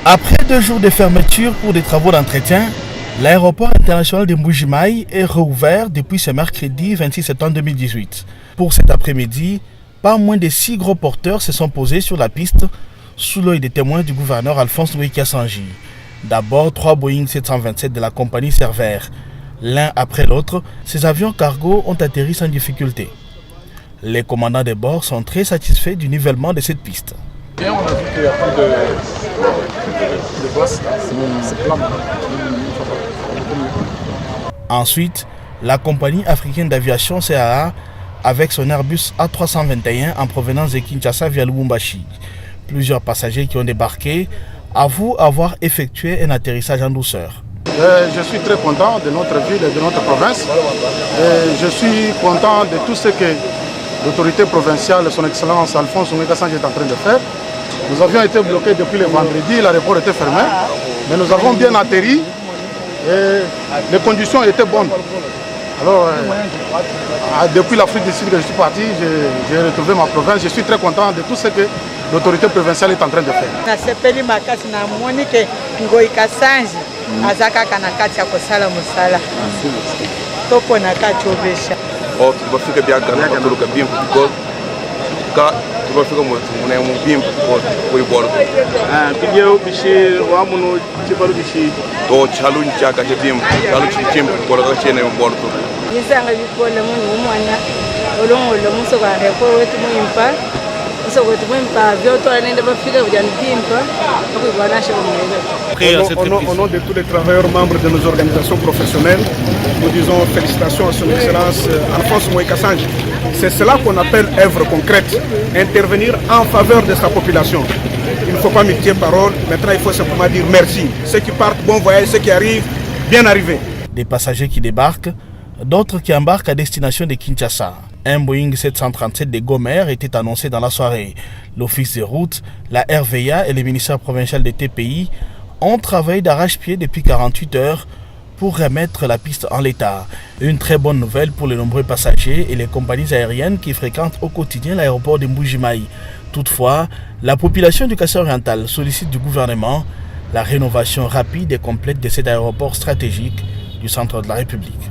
Après 2 jours de fermeture pour des travaux d'entretien, l'aéroport international de Mbuji-Mayi est rouvert depuis ce mercredi 26 septembre 2018. Pour cet après-midi, pas moins de 6 gros porteurs se sont posés sur la piste sous l'œil des témoins du gouverneur Alphonse Louis Kassangi. D'abord, 3 Boeing 727 de la compagnie Servair. L'un après l'autre, ces avions cargo ont atterri sans difficulté. Les commandants de bord sont très satisfaits du nivellement de cette piste. Bien, on a vu qu'il n'y a plus de boss, c'est plat. Ensuite, la compagnie africaine d'aviation CAA avec son Airbus A321 en provenance de Kinshasa via Lubumbashi. Plusieurs passagers qui ont débarqué avouent avoir effectué un atterrissage en douceur. Je suis très content de notre ville et de notre province. Je suis content de tout ce que l'autorité provinciale, son Excellence Alphonse Louis Kassangi est en train de faire. Nous avions été bloqués depuis le vendredi, l'aéroport était fermé, mais nous avons bien atterri et les conditions étaient bonnes. Alors, depuis l'Afrique du Sud que je suis parti, j'ai retrouvé ma province. Je suis très content de tout ce que l'autorité provinciale est en train de faire. Au nom de tous les travailleurs membres de nos organisations professionnelles, nous disons félicitations à son Excellence Alphonse Louis Kassangi. C'est cela qu'on appelle œuvre concrète, intervenir en faveur de sa population. Il ne faut pas multiplier parole, maintenant il faut simplement dire merci. Ceux qui partent, bon voyage, ceux qui arrivent, bien arrivés. Des passagers qui débarquent, d'autres qui embarquent à destination de Kinshasa. Un Boeing 737 de Gomer était annoncé dans la soirée. L'Office des routes, la RVA et le ministère provincial des TPI ont travaillé d'arrache-pied depuis 48 heures pour remettre la piste en l'état. Une très bonne nouvelle pour les nombreux passagers et les compagnies aériennes qui fréquentent au quotidien l'aéroport de Mbuji-Mayi. Toutefois, la population du Kasaï-Oriental sollicite du gouvernement la rénovation rapide et complète de cet aéroport stratégique du centre de la République.